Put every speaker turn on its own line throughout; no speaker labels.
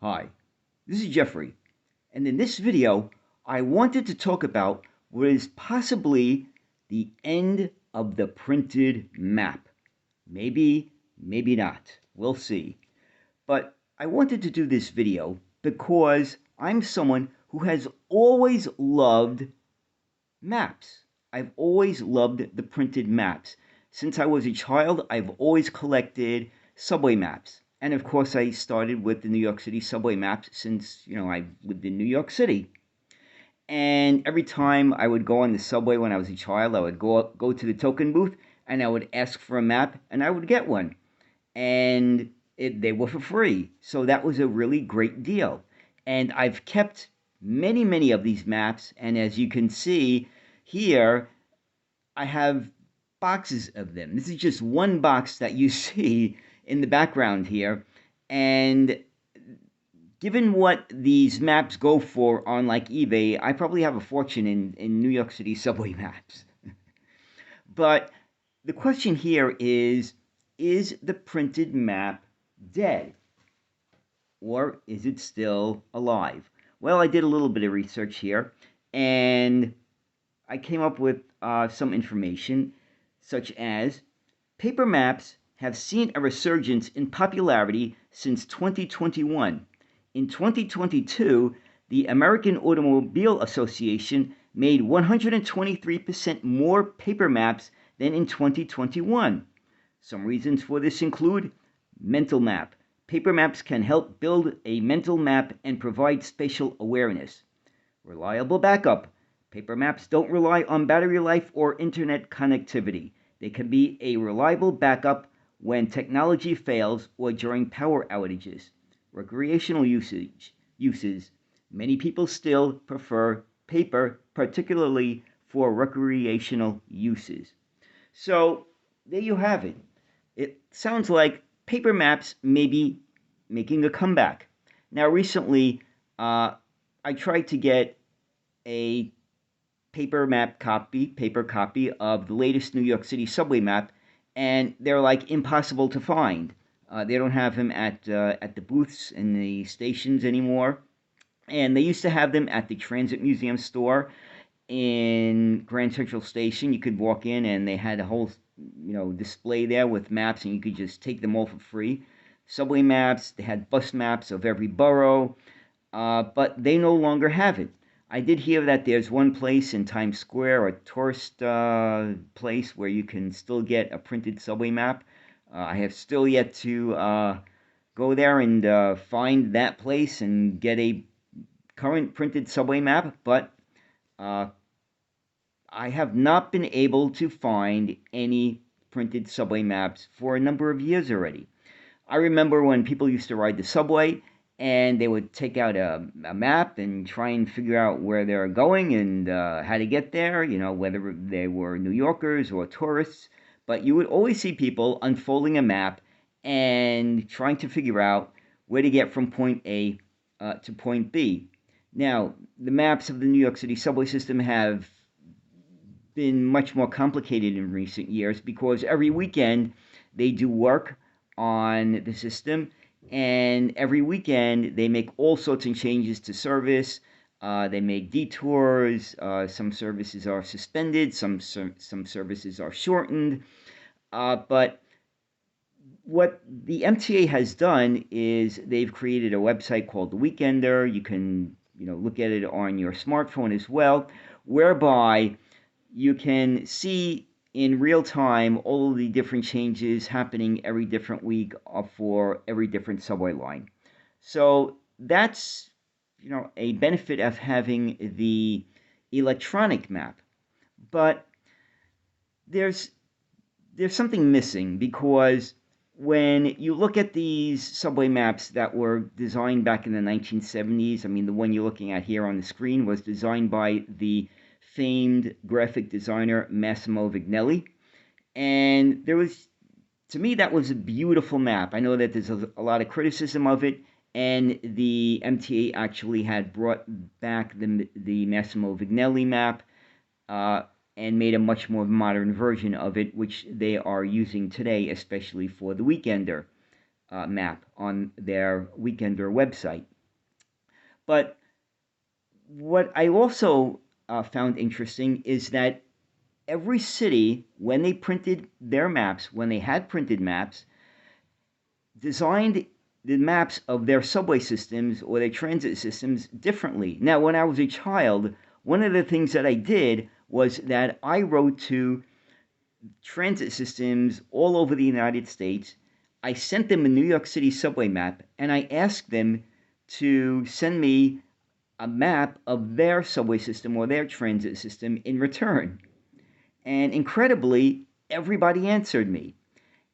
Hi, this is Jeffrey, and in this video, I wanted to talk about what is possibly the end of the printed map. Maybe, maybe not. We'll see. But I wanted to do this video because I'm someone who has always loved maps. I've always loved the printed maps. Since I was a child, I've always collected subway maps. And of course, I started with the New York City subway maps since, I lived in New York City. And every time I would go on the subway when I was a child, I would go to the token booth and I would ask for a map and I would get one. And they were for free. So that was a really great deal. And I've kept many, many of these maps. And as you can see here, I have boxes of them. This is just one box that you see in the background here. And given what these maps go for on like eBay, I probably have a fortune in New York City subway maps. But the question here is the printed map dead? Or is it still alive? Well, I did a little bit of research here, and I came up with some information, such as paper maps have seen a resurgence in popularity since 2021. In 2022, the American Automobile Association made 123% more paper maps than in 2021. Some reasons for this include mental map. Paper maps can help build a mental map and provide spatial awareness. Reliable backup. Paper maps don't rely on battery life or internet connectivity. They can be a reliable backup when technology fails or during power outages. Recreational uses. Many people still prefer paper, particularly for recreational uses. So there you have it. It sounds like paper maps may be making a comeback. Now, recently, I tried to get a paper copy of the latest New York City subway map, and they're like impossible to find. They don't have them at the booths in the stations anymore, and they used to have them at the Transit Museum store in Grand Central Station. You could walk in, and they had a whole display there with maps, and you could just take them all for free. Subway maps. They had bus maps of every borough, but they no longer have it. I did hear that there's one place in Times Square, a tourist place, where you can still get a printed subway map. I have still yet to go there and find that place and get a current printed subway map, but I have not been able to find any printed subway maps for a number of years already. I remember when people used to ride the subway and they would take out a map and try and figure out where they're going and how to get there, whether they were New Yorkers or tourists. But you would always see people unfolding a map and trying to figure out where to get from point A to point B. Now, the maps of the New York City subway system have been much more complicated in recent years because every weekend they do work on the system, and every weekend they make all sorts of changes to service. They make detours. Some services are suspended. Some services are shortened. But what the MTA has done is they've created a website called The Weekender. You can look at it on your smartphone as well, whereby you can see in real time all of the different changes happening every different week for every different subway line. So that's a benefit of having the electronic map. But there's something missing, because when you look at these subway maps that were designed back in the 1970s, I mean, the one you're looking at here on the screen was designed by the famed graphic designer Massimo Vignelli. And to me, that was a beautiful map. I know that there's a lot of criticism of it, and the MTA actually had brought back the Massimo Vignelli map and made a much more modern version of it, which they are using today, especially for the Weekender map on their Weekender website. But what I also found interesting is that every city, when they printed their maps, when they had printed maps, designed the maps of their subway systems or their transit systems differently. Now, when I was a child, one of the things that I did was that I wrote to transit systems all over the United States. I sent them a New York City subway map, and I asked them to send me a map of their subway system or their transit system in return. And incredibly, everybody answered me.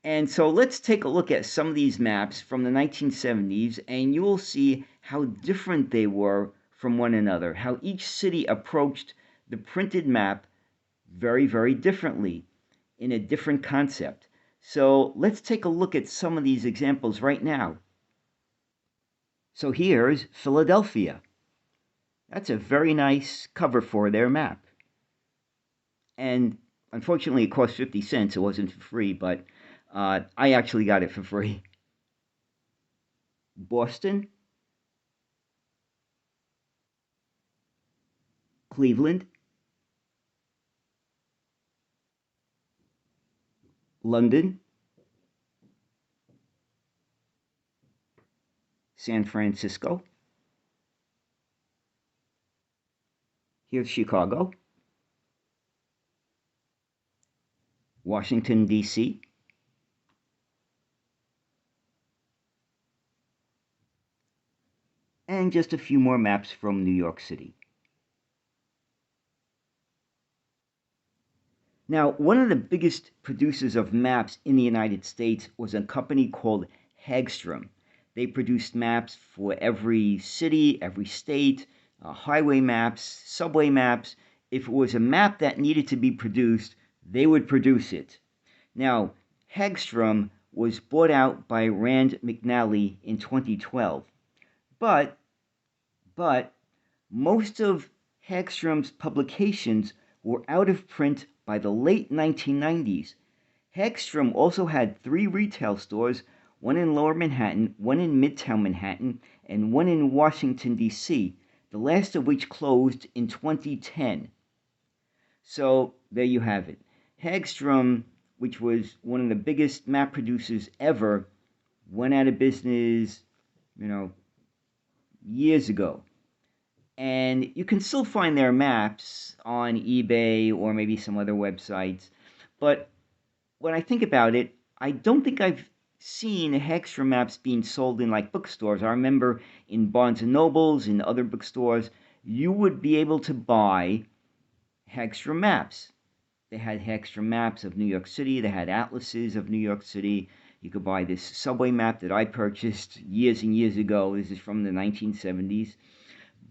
And so let's take a look at some of these maps from the 1970s, and you will see how different they were from one another, how each city approached the printed map very, very differently in a different concept. So let's take a look at some of these examples right now. So here's Philadelphia. That's a very nice cover for their map. And unfortunately, it cost 50 cents. It wasn't for free, but I actually got it for free. Boston, Cleveland, London, San Francisco. Here's Chicago, Washington, D.C., and just a few more maps from New York City. Now, one of the biggest producers of maps in the United States was a company called Hagstrom. They produced maps for every city, every state, highway maps, subway maps. If it was a map that needed to be produced, they would produce it. Now, Hagstrom was bought out by Rand McNally in 2012. But most of Hagstrom's publications were out of print by the late 1990s. Hagstrom also had 3 retail stores, one in Lower Manhattan, one in Midtown Manhattan, and one in Washington, D.C., the last of which closed in 2010. So there you have it. Hagstrom, which was one of the biggest map producers ever, went out of business, years ago. And you can still find their maps on eBay or maybe some other websites. But when I think about it, I don't think I've seen Hagstrom maps being sold in like bookstores. I remember in Barnes and Nobles, in other bookstores, you would be able to buy Hagstrom maps. They had Hagstrom maps of New York City. They had atlases of New York City. You could buy this subway map that I purchased years and years ago. This is from the 1970s.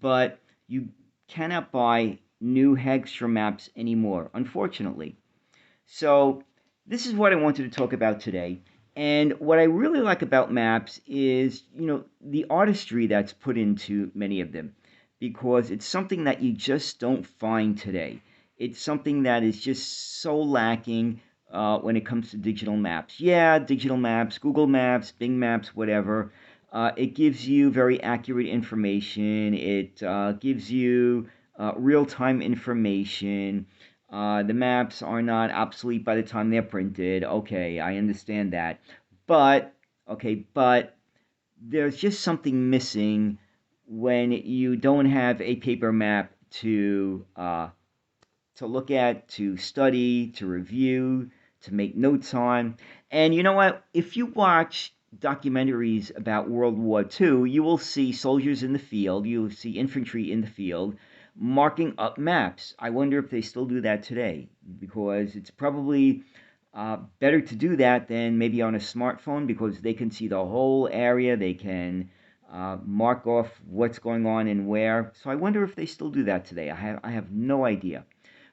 But you cannot buy new Hagstrom maps anymore, unfortunately. So this is what I wanted to talk about today. And what I really like about maps is, the artistry that's put into many of them, because it's something that you just don't find today. It's something that is just so lacking when it comes to digital maps. Yeah, digital maps, Google Maps, Bing Maps, whatever. It gives you very accurate information. It gives you real-time information. The maps are not obsolete by the time they're printed. Okay, I understand that. But there's just something missing when you don't have a paper map to look at, to study, to review, to make notes on. And you know what? If you watch documentaries about World War II, you will see soldiers in the field, you will see infantry in the field marking up maps. I wonder if they still do that today, because it's probably better to do that than maybe on a smartphone, because they can see the whole area, they can mark off what's going on and where. So I wonder if they still do that today. I have no idea.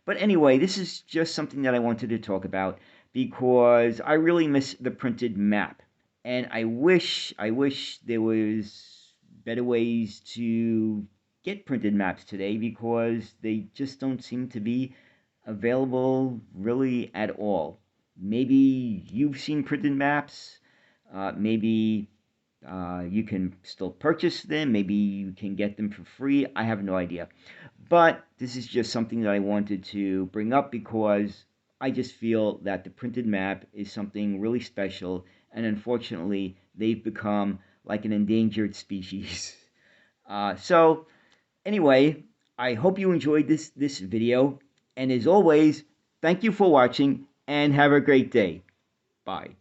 But anyway, this is just something that I wanted to talk about because I really miss the printed map. And I wish there was better ways to get printed maps today, because they just don't seem to be available really at all. Maybe you've seen printed maps. Maybe You can still purchase them. Maybe you can get them for free. I have no idea. But this is just something that I wanted to bring up because I just feel that the printed map is something really special, and unfortunately, they've become like an endangered species. So, anyway, I hope you enjoyed this video, and as always, thank you for watching, and have a great day. Bye.